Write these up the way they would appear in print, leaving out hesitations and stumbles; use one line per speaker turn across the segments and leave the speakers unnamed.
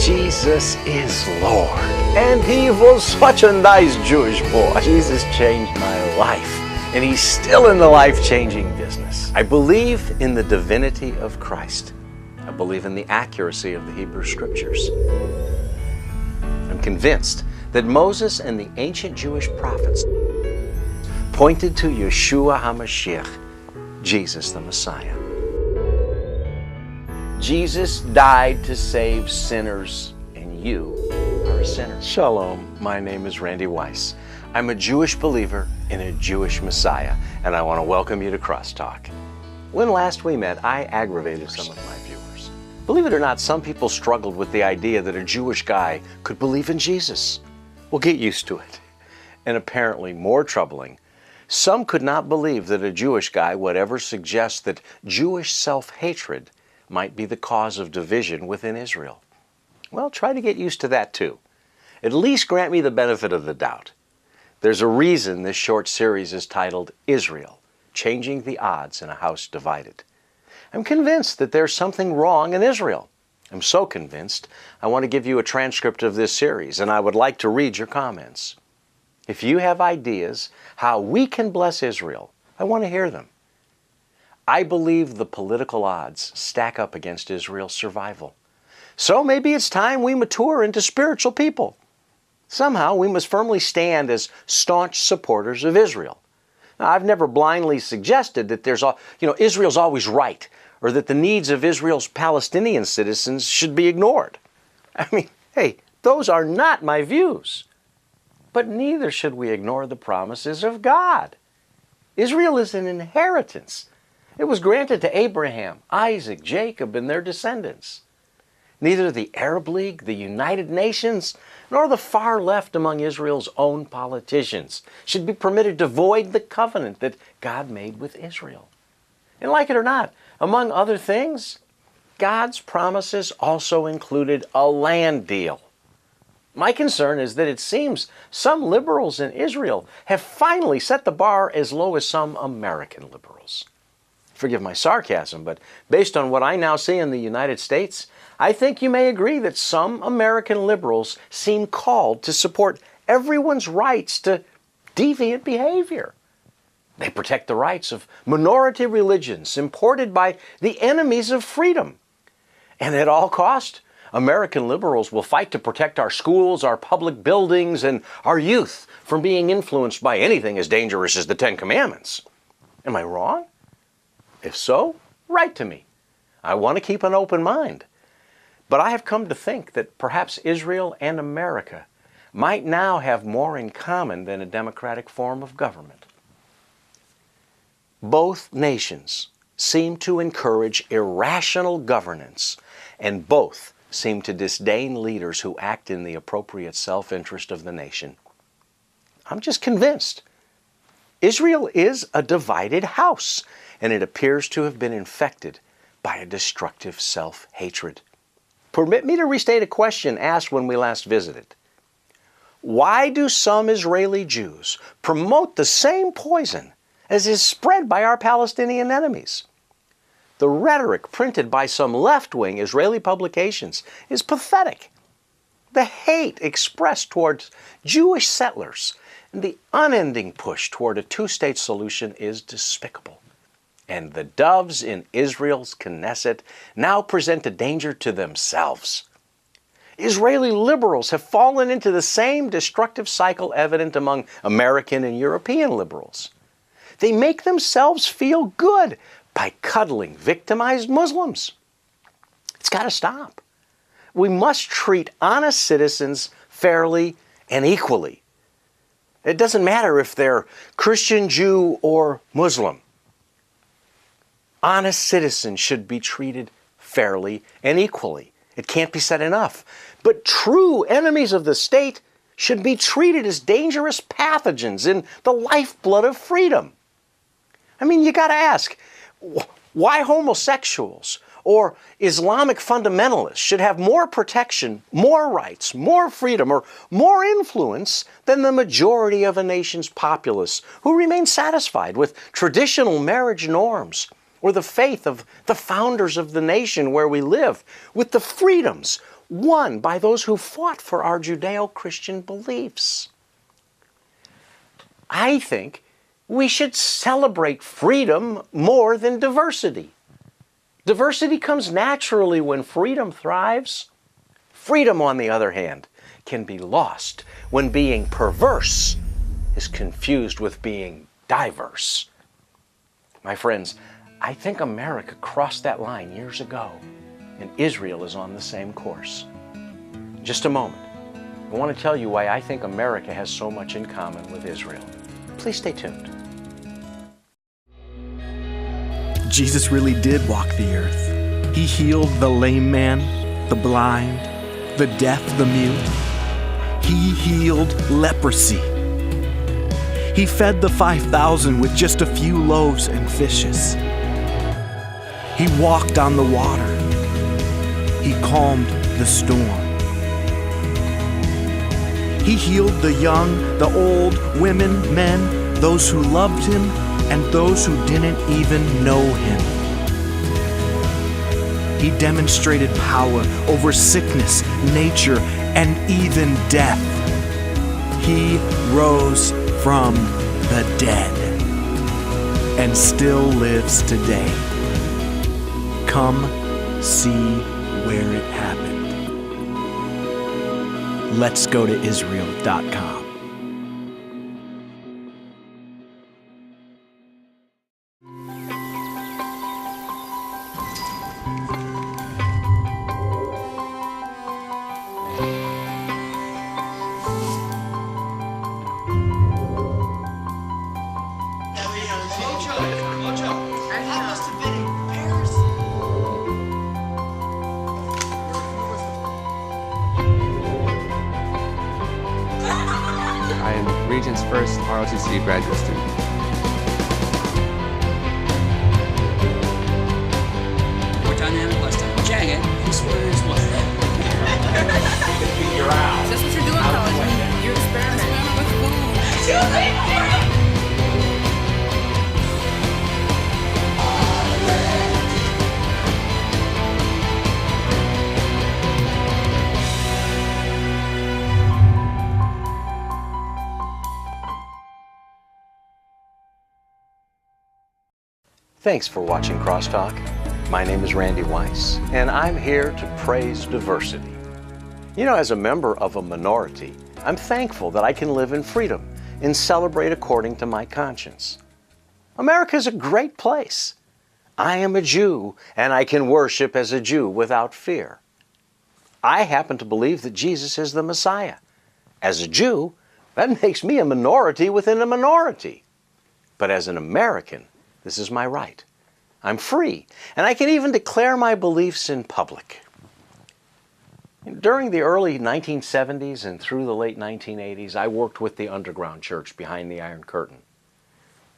Jesus is Lord. And he was such a nice Jewish boy. Jesus changed my life, and he's still in the life-changing business. I believe in the divinity of Christ. I believe in the accuracy of the Hebrew Scriptures. I'm convinced that Moses and the ancient Jewish prophets pointed to Yeshua HaMashiach, Jesus the Messiah. Jesus died to save sinners, and you are a sinner. Shalom, my name is Randy Weiss. I'm a Jewish believer in a Jewish Messiah, and I want to welcome you to CrossTalk. When last we met, I aggravated some of my viewers. Believe it or not, some people struggled with the idea that a Jewish guy could believe in Jesus. Well, get used to it. And apparently more troubling, some could not believe that a Jewish guy would ever suggest that Jewish self-hatred might be the cause of division within Israel. Well, try to get used to that too. At least grant me the benefit of the doubt. There's a reason this short series is titled Israel, Changing the Odds in a House Divided. I'm convinced that there's something wrong in Israel. I'm so convinced, I want to give you a transcript of this series, and I would like to read your comments. If you have ideas how we can bless Israel, I want to hear them. I believe the political odds stack up against Israel's survival. So maybe it's time we mature into spiritual people. Somehow we must firmly stand as staunch supporters of Israel. Now, I've never blindly suggested that Israel's always right, or that the needs of Israel's Palestinian citizens should be ignored. I mean, hey, those are not my views. But neither should we ignore the promises of God. Israel is an inheritance. It was granted to Abraham, Isaac, Jacob, and their descendants. Neither the Arab League, the United Nations, nor the far left among Israel's own politicians should be permitted to void the covenant that God made with Israel. And like it or not, among other things, God's promises also included a land deal. My concern is that it seems some liberals in Israel have finally set the bar as low as some American liberals. Forgive my sarcasm, but based on what I now see in the United States, I think you may agree that some American liberals seem called to support everyone's rights to deviant behavior. They protect the rights of minority religions imported by the enemies of freedom. And at all cost, American liberals will fight to protect our schools, our public buildings, and our youth from being influenced by anything as dangerous as the Ten Commandments. Am I wrong? If so, write to me. I want to keep an open mind. But I have come to think that perhaps Israel and America might now have more in common than a democratic form of government. Both nations seem to encourage irrational governance, and both seem to disdain leaders who act in the appropriate self-interest of the nation. I'm just convinced. Israel is a divided house, and it appears to have been infected by a destructive self-hatred. Permit me to restate a question asked when we last visited. Why do some Israeli Jews promote the same poison as is spread by our Palestinian enemies? The rhetoric printed by some left-wing Israeli publications is pathetic. The hate expressed towards Jewish settlers and the unending push toward a two-state solution is despicable. And the doves in Israel's Knesset now present a danger to themselves. Israeli liberals have fallen into the same destructive cycle evident among American and European liberals. They make themselves feel good by cuddling victimized Muslims. It's got to stop. We must treat honest citizens fairly and equally. It doesn't matter if they're Christian, Jew, or Muslim. Honest citizens should be treated fairly and equally. It can't be said enough. But true enemies of the state should be treated as dangerous pathogens in the lifeblood of freedom. I mean, you got to ask, why homosexuals or Islamic fundamentalists should have more protection, more rights, more freedom, or more influence than the majority of a nation's populace who remain satisfied with traditional marriage norms or the faith of the founders of the nation where we live, with the freedoms won by those who fought for our Judeo-Christian beliefs. I think we should celebrate freedom more than diversity. Diversity comes naturally when freedom thrives. Freedom, on the other hand, can be lost when being perverse is confused with being diverse. My friends, I think America crossed that line years ago, and Israel is on the same course. In just a moment, I want to tell you why I think America has so much in common with Israel. Please stay tuned.
Jesus really did walk the earth. He healed the lame man, the blind, the deaf, the mute. He healed leprosy. He fed the 5,000 with just a few loaves and fishes. He walked on the water. He calmed the storm. He healed the young, the old, women, men, those who loved him and those who didn't even know him. He demonstrated power over sickness, nature, and even death. He rose from the dead and still lives today. Come see where it happened. Let's go to Israel.com.
I am Regent's first ROTC graduate student.
More dynamic, less time. Jagged. This one is what?
Is this what you're doing in college? You're experimenting with food.
Thanks for watching CrossTalk. My name is Randy Weiss, and I'm here to praise diversity. You know, as a member of a minority, I'm thankful that I can live in freedom and celebrate according to my conscience. America is a great place. I am a Jew, and I can worship as a Jew without fear. I happen to believe that Jesus is the Messiah. As a Jew, that makes me a minority within a minority. But as an American, this is my right. I'm free, and I can even declare my beliefs in public. During the early 1970s and through the late 1980s, I worked with the underground church behind the Iron Curtain.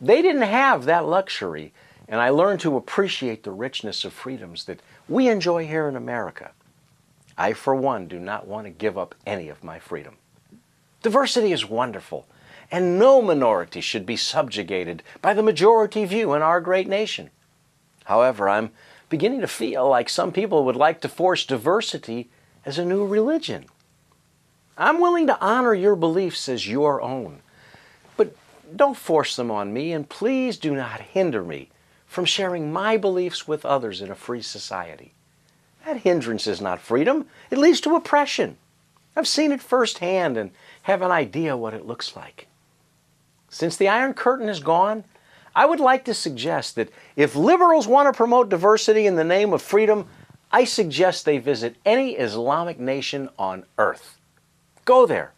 They didn't have that luxury, and I learned to appreciate the richness of freedoms that we enjoy here in America. I, for one, do not want to give up any of my freedom. Diversity is wonderful, and no minority should be subjugated by the majority view in our great nation. However, I'm beginning to feel like some people would like to force diversity as a new religion. I'm willing to honor your beliefs as your own, but don't force them on me, and please do not hinder me from sharing my beliefs with others in a free society. That hindrance is not freedom. It leads to oppression. I've seen it firsthand and have an idea what it looks like. Since the Iron Curtain is gone, I would like to suggest that if liberals want to promote diversity in the name of freedom, I suggest they visit any Islamic nation on earth. Go there.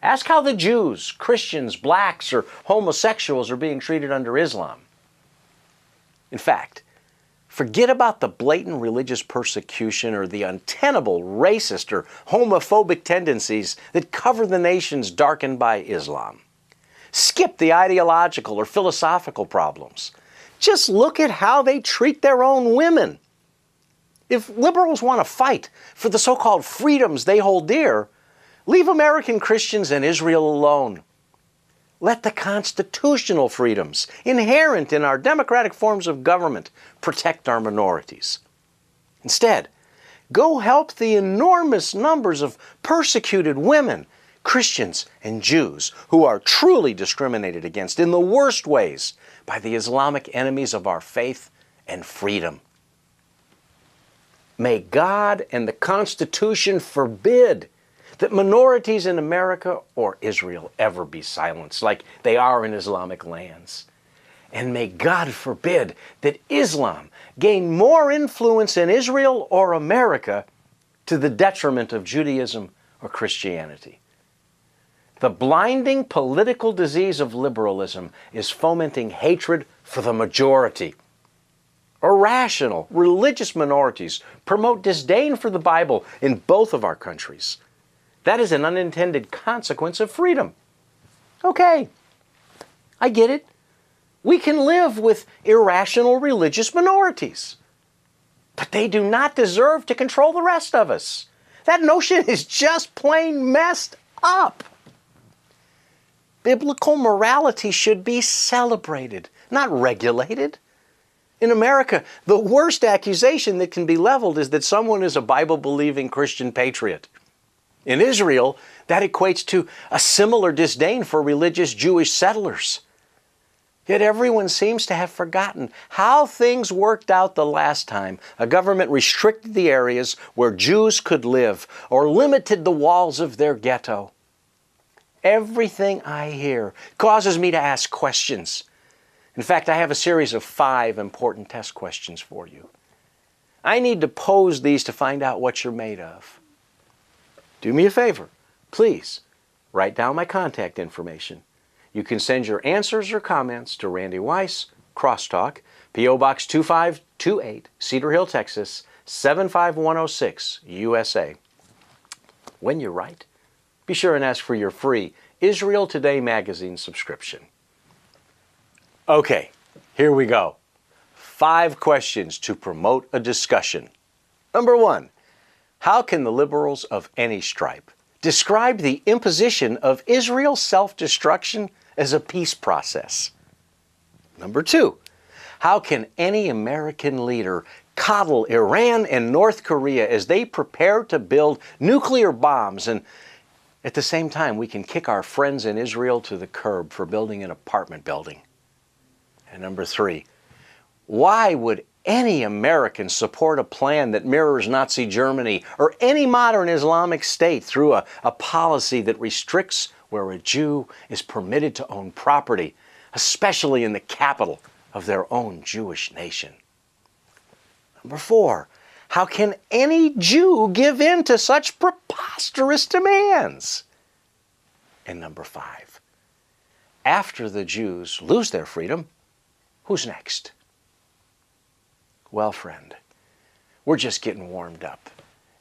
Ask how the Jews, Christians, blacks, or homosexuals are being treated under Islam. In fact, forget about the blatant religious persecution or the untenable racist or homophobic tendencies that cover the nations darkened by Islam. Skip the ideological or philosophical problems. Just look at how they treat their own women. If liberals want to fight for the so-called freedoms they hold dear, leave American Christians and Israel alone. Let the constitutional freedoms inherent in our democratic forms of government protect our minorities. Instead, Go help the enormous numbers of persecuted women, Christians, and Jews who are truly discriminated against in the worst ways by the Islamic enemies of our faith and freedom. May God and the Constitution forbid that minorities in America or Israel ever be silenced like they are in Islamic lands. And may God forbid that Islam gain more influence in Israel or America to the detriment of Judaism or Christianity. The blinding political disease of liberalism is fomenting hatred for the majority. Irrational religious minorities promote disdain for the Bible in both of our countries. That is an unintended consequence of freedom. Okay, I get it. We can live with irrational religious minorities. But they do not deserve to control the rest of us. That notion is just plain messed up. Biblical morality should be celebrated, not regulated. In America, the worst accusation that can be leveled is that someone is a Bible-believing Christian patriot. In Israel, that equates to a similar disdain for religious Jewish settlers. Yet everyone seems to have forgotten how things worked out the last time a government restricted the areas where Jews could live or limited the walls of their ghetto. Everything I hear causes me to ask questions. In fact, I have a series of 5 important test questions for you. I need to pose these to find out what you're made of. Do me a favor, please write down my contact information. You can send your answers or comments to Randy Weiss, CrossTalk, P.O. Box 2528, Cedar Hill, Texas, 75106, USA. When you write, be sure and ask for your free Israel Today magazine subscription. Okay, here we go. 5 questions to promote a discussion. Number 1, how can the liberals of any stripe describe the imposition of Israel's self-destruction as a peace process? Number 2, how can any American leader coddle Iran and North Korea as they prepare to build nuclear bombs, and at the same time we can kick our friends in Israel to the curb for building an apartment building? And number 3, why would any American support a plan that mirrors Nazi Germany or any modern Islamic state through a policy that restricts where a Jew is permitted to own property, especially in the capital of their own Jewish nation? Number 4, how can any Jew give in to such preposterous demands? And number 5, after the Jews lose their freedom, who's next? Well, friend, we're just getting warmed up.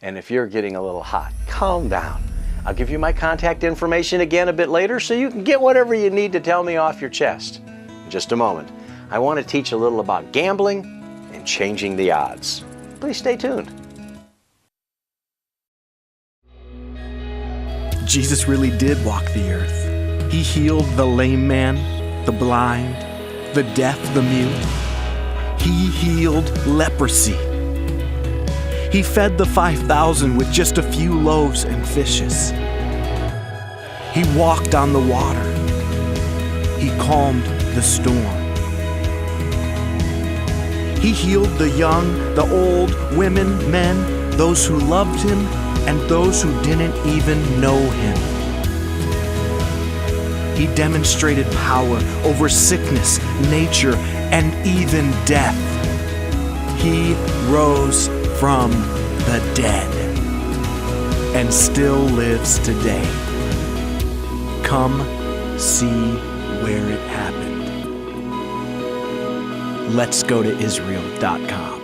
And if you're getting a little hot, calm down. I'll give you my contact information again a bit later so you can get whatever you need to tell me off your chest. In just a moment, I want to teach a little about gambling and changing the odds. Please stay tuned.
Jesus really did walk the earth. He healed the lame man, the blind, the deaf, the mute. He healed leprosy. He fed the 5,000 with just a few loaves and fishes. He walked on the water. He calmed the storm. He healed the young, the old, women, men, those who loved him and those who didn't even know him. He demonstrated power over sickness, nature, and even death. He rose from the dead and still lives today. Come see where it happened. Let's go to Israel.com.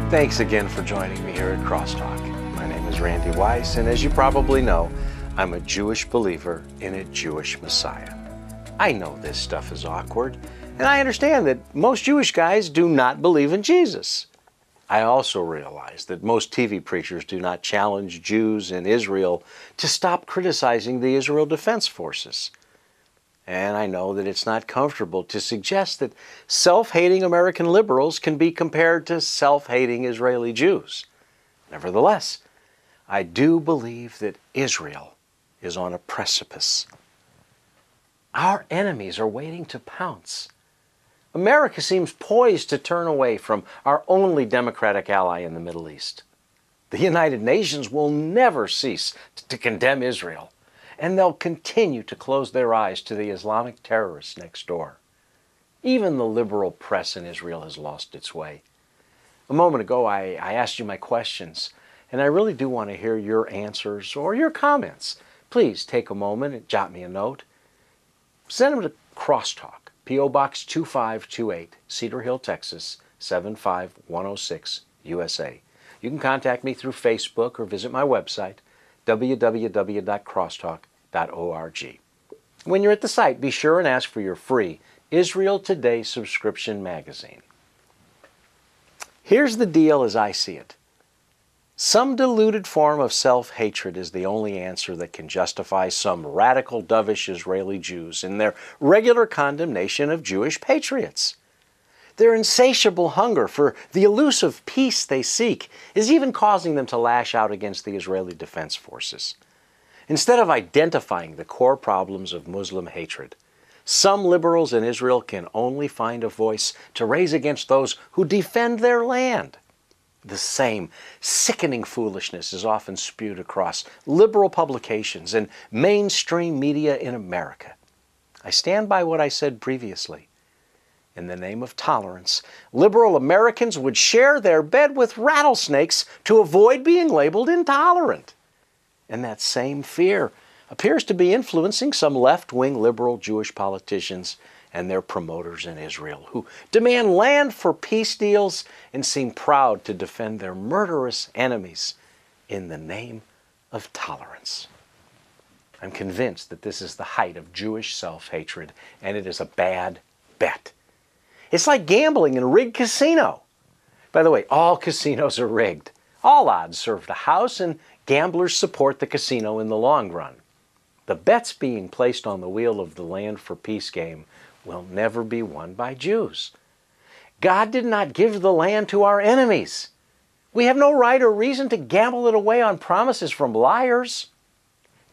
Thanks again for joining me here at CrossTalk. My name is Randy Weiss, and as you probably know, I'm a Jewish believer in a Jewish Messiah. I know this stuff is awkward, and I understand that most Jewish guys do not believe in Jesus. I also realize that most TV preachers do not challenge Jews in Israel to stop criticizing the Israel Defense Forces. And I know that it's not comfortable to suggest that self-hating American liberals can be compared to self-hating Israeli Jews. Nevertheless, I do believe that Israel is on a precipice. Our enemies are waiting to pounce. America seems poised to turn away from our only democratic ally in the Middle East. The United Nations will never cease to condemn Israel, and they'll continue to close their eyes to the Islamic terrorists next door. Even the liberal press in Israel has lost its way. A moment ago, I asked you my questions, and I really do want to hear your answers or your comments. Please take a moment and jot me a note. Send them to CrossTalk, P.O. Box 2528, Cedar Hill, Texas, 75106, USA. You can contact me through Facebook or visit my website, www.crosstalk.org. When you're at the site, be sure and ask for your free Israel Today subscription magazine. Here's the deal as I see it. Some diluted form of self-hatred is the only answer that can justify some radical dovish Israeli Jews in their regular condemnation of Jewish patriots. Their insatiable hunger for the elusive peace they seek is even causing them to lash out against the Israeli Defense Forces. Instead of identifying the core problems of Muslim hatred, some liberals in Israel can only find a voice to raise against those who defend their land. The same sickening foolishness is often spewed across liberal publications and mainstream media in America. I stand by what I said previously. In the name of tolerance, liberal Americans would share their bed with rattlesnakes to avoid being labeled intolerant. And that same fear appears to be influencing some left-wing liberal Jewish politicians and their promoters in Israel, who demand land for peace deals and seem proud to defend their murderous enemies in the name of tolerance. I'm convinced that this is the height of Jewish self-hatred, and it is a bad bet. It's like gambling in a rigged casino. By the way, all casinos are rigged. All odds serve the house, and gamblers support the casino in the long run. The bets being placed on the wheel of the land for peace game will never be won by Jews. God did not give the land to our enemies. We have no right or reason to gamble it away on promises from liars.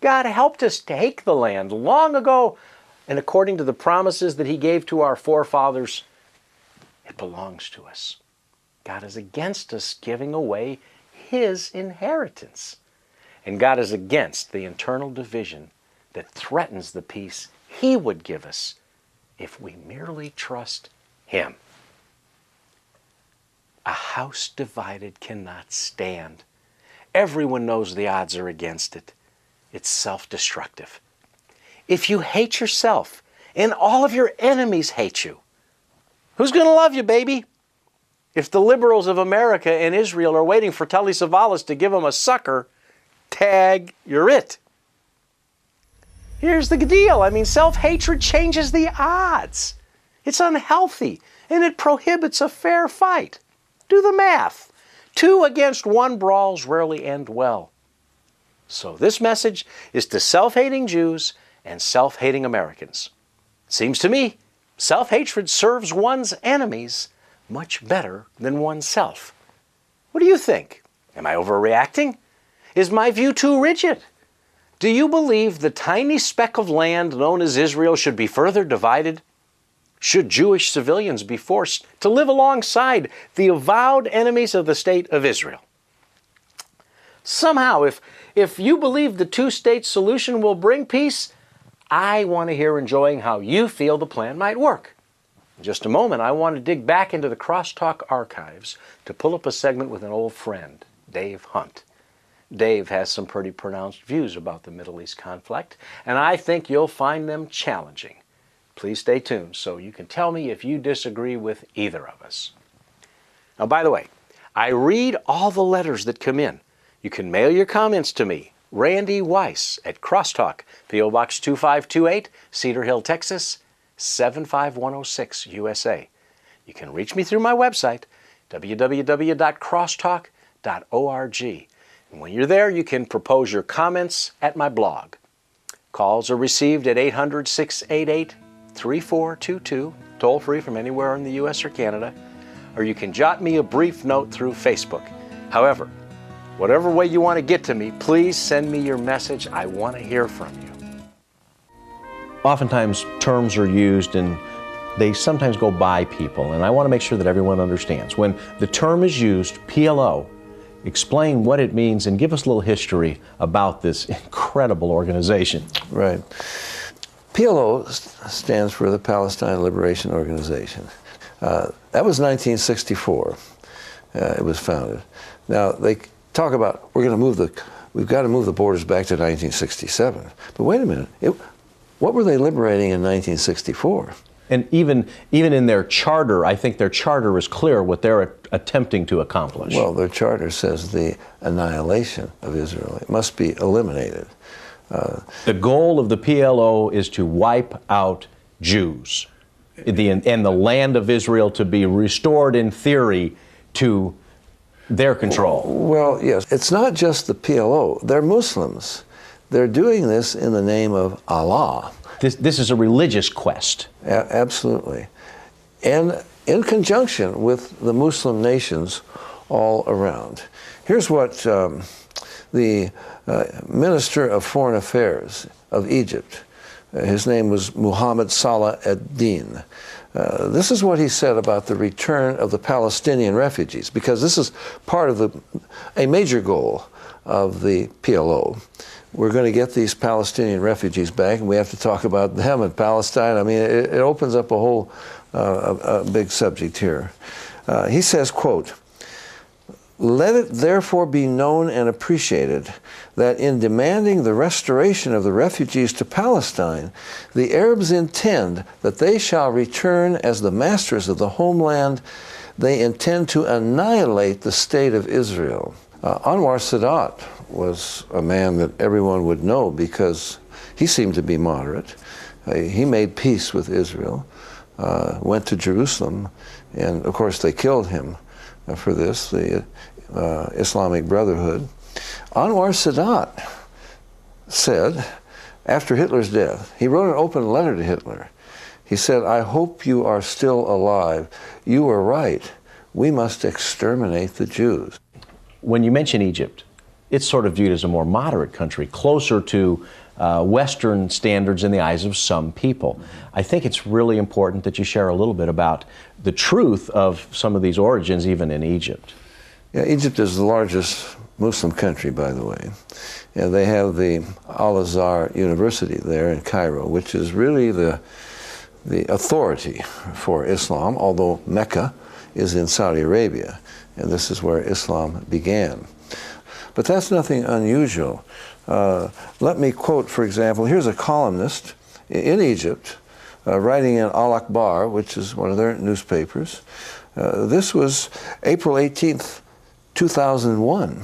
God helped us take the land long ago, and according to the promises that He gave to our forefathers, it belongs to us. God is against us giving away His inheritance. And God is against the internal division that threatens the peace He would give us if we merely trust Him. A house divided cannot stand. Everyone knows the odds are against it. It's self-destructive. If you hate yourself and all of your enemies hate you, who's going to love you, baby? If the liberals of America and Israel are waiting for Telly Savalas to give them a sucker, tag, you're it. Here's the deal. Self-hatred changes the odds. It's unhealthy, and it prohibits a fair fight. Do the math. 2 against 1 brawls rarely end well. So this message is to self-hating Jews and self-hating Americans. Seems to me, self-hatred serves one's enemies much better than oneself. What do you think? Am I overreacting? Is my view too rigid? Do you believe the tiny speck of land known as Israel should be further divided? Should Jewish civilians be forced to live alongside the avowed enemies of the state of Israel? Somehow, if you believe the two-state solution will bring peace, I want to hear enjoying how you feel the plan might work. In just a moment, I want to dig back into the CrossTalk archives to pull up a segment with an old friend, Dave Hunt. Dave has some pretty pronounced views about the Middle East conflict, and I think you'll find them challenging. Please stay tuned so you can tell me if you disagree with either of us. Now, by the way, I read all the letters that come in. You can mail your comments to me, Randy Weiss at CrossTalk, P.O. Box 2528, Cedar Hill, Texas, 75106, USA. You can reach me through my website, www.crosstalk.org. And when you're there, you can propose your comments at my blog. Calls are received at 800-688-3422, toll free from anywhere in the U.S. or Canada, or you can jot me a brief note through Facebook. However, whatever way you want to get to me, please send me your message. I want to hear from you. Oftentimes, terms are used and they sometimes go by people, and I want to make sure that everyone understands. When the term is used, PLO, explain what it means and give us a little history about this incredible organization.
Right. PLO stands for the Palestine Liberation Organization. That was 1964. It was founded. Now they talk about we've got to move the borders back to 1967. But wait a minute, what were they liberating in 1964?
And even in their charter, I think their charter is clear what they're attempting to accomplish.
Well, their charter says the annihilation of Israel. It must be eliminated.
The goal of the PLO is to wipe out Jews and the land of Israel to be restored in theory to their control.
Well, yes. It's not just the PLO. They're Muslims. They're doing this in the name of Allah.
This is a religious quest.
Absolutely. And in conjunction with the Muslim nations all around. Here's what the Minister of Foreign Affairs of Egypt, his name was Muhammad Salah ad-Din. This is what he said about the return of the Palestinian refugees, because this is part of a major goal of the PLO. We're going to get these Palestinian refugees back, and we have to talk about them in Palestine. I mean, it opens up a whole a big subject here. He says, quote, "Let it therefore be known and appreciated that in demanding the restoration of the refugees to Palestine, the Arabs intend that they shall return as the masters of the homeland. They intend to annihilate the state of Israel." Anwar Sadat was a man that everyone would know because he seemed to be moderate. He made peace with Israel, went to Jerusalem, and of course they killed him for this, the Islamic Brotherhood. Anwar Sadat said, after Hitler's death, he wrote an open letter to Hitler. He said, "I hope you are still alive. You were right. We must exterminate the Jews."
When you mention Egypt, it's sort of viewed as a more moderate country, closer to Western standards in the eyes of some people. I think it's really important that you share a little bit about the truth of some of these origins, even in Egypt.
Yeah, Egypt is the largest Muslim country, by the way. And they have the Al-Azhar University there in Cairo, which is really the authority for Islam, although Mecca is in Saudi Arabia, and this is where Islam began. But that's nothing unusual. Let me quote, for example, here's a columnist in Egypt writing in Al-Akhbar, which is one of their newspapers. This was April 18th, 2001.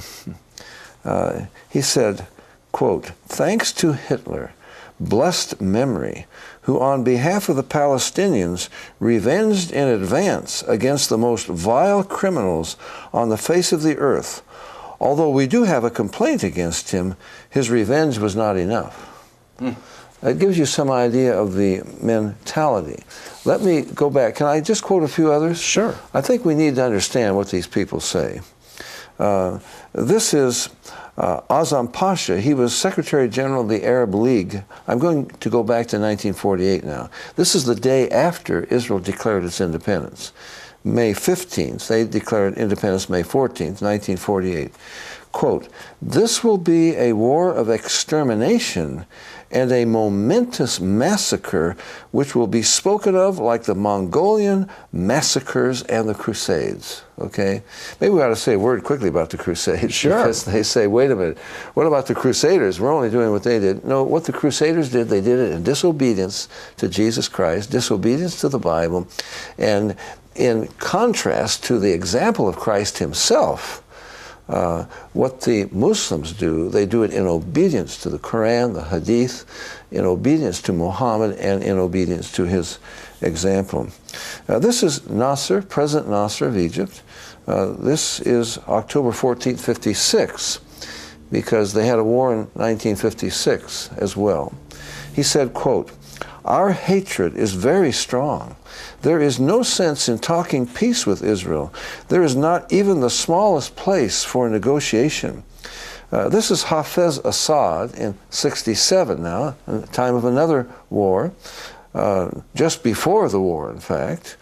He said, quote, "Thanks to Hitler, blessed memory, who on behalf of the Palestinians revenged in advance against the most vile criminals on the face of the earth. Although we do have a complaint against him, his revenge was not enough." That gives you some idea of the mentality. Let me go back. Can I just quote a few others?
Sure.
I think we need to understand what these people say. This is Azam Pasha. He was Secretary General of the Arab League. I'm going to go back to 1948 now. This is the day after Israel declared its independence. May 15th, they declared independence May 14th, 1948. Quote, "This will be a war of extermination and a momentous massacre which will be spoken of like the Mongolian massacres and the Crusades." Okay? Maybe we ought to say a word quickly about the Crusades.
Sure.
Because they say, wait a minute, what about the Crusaders? We're only doing what they did. No, what the Crusaders did, they did it in disobedience to Jesus Christ, disobedience to the Bible, and in contrast to the example of Christ himself. What the Muslims do, they do it in obedience to the Quran, the Hadith, in obedience to Muhammad, and in obedience to his example. This is Nasser, President Nasser of Egypt. This is October 14th, 56, because they had a war in 1956 as well. He said, quote, "Our hatred is very strong. There is no sense in talking peace with Israel. There is not even the smallest place for negotiation." This is Hafez Assad in 67 now, in the time of another war, just before the war, in fact.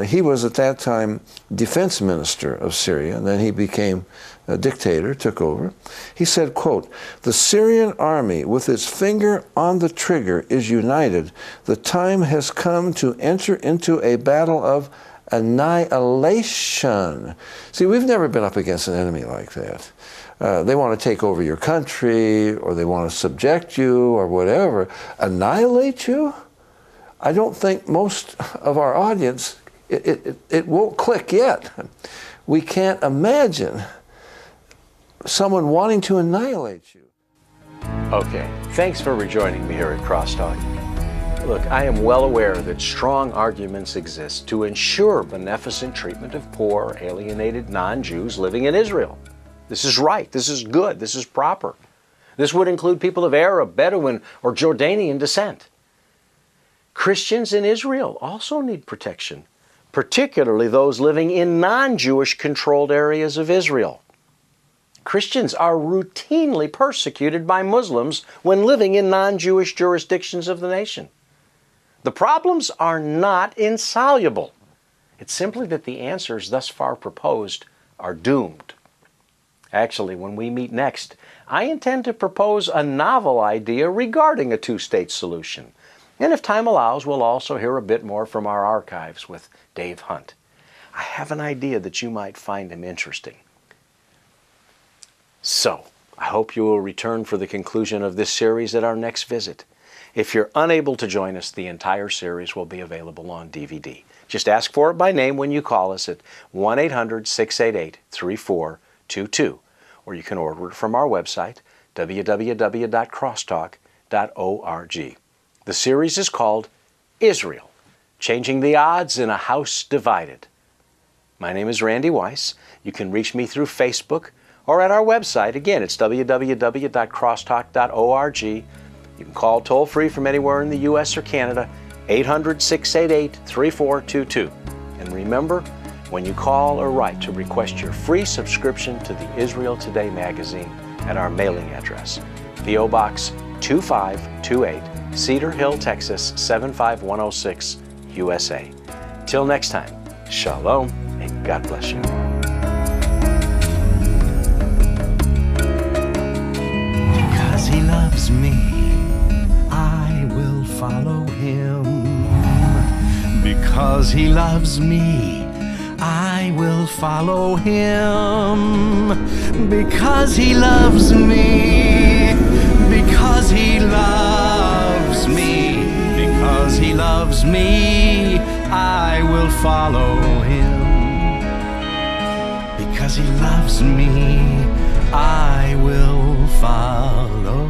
He was at that time defense minister of Syria, and then he became a dictator, took over. He said, quote, "The Syrian army with its finger on the trigger is united. The time has come to enter into a battle of annihilation." See, we've never been up against an enemy like that. They want to take over your country, or they want to subject you, or whatever. Annihilate you? I don't think most of our audience, it won't click yet. We can't imagine someone wanting to annihilate you.
Okay, thanks for rejoining me here at CrossTalk. Look, I am well aware that strong arguments exist to ensure beneficent treatment of poor, alienated non-Jews living in Israel. This is right, this is good, this is proper. This would include people of Arab, Bedouin, or Jordanian descent. Christians in Israel also need protection, particularly those living in non-Jewish controlled areas of Israel. Christians are routinely persecuted by Muslims when living in non-Jewish jurisdictions of the nation. The problems are not insoluble. It's simply that the answers thus far proposed are doomed. Actually, when we meet next, I intend to propose a novel idea regarding a two-state solution. And if time allows, we'll also hear a bit more from our archives with Dave Hunt. I have an idea that you might find him interesting. So, I hope you will return for the conclusion of this series at our next visit. If you're unable to join us, the entire series will be available on DVD. Just ask for it by name when you call us at 1-800-688-3422, or you can order it from our website, www.crosstalk.org. The series is called Israel, Changing the Odds in a House Divided. My name is Randy Weiss. You can reach me through Facebook or at our website. Again, it's www.crosstalk.org. You can call toll-free from anywhere in the U.S. or Canada, 800-688-3422. And remember, when you call or write, to request your free subscription to the Israel Today magazine at our mailing address, P.O. Box 2528, Cedar Hill, Texas 75106, USA. Till next time, Shalom and God bless you.
Because He loves me, I will follow Him. Because He loves me, I will follow Him. Because He loves me, because He loves me, because He loves me, I will follow Him. Because He loves me, I will follow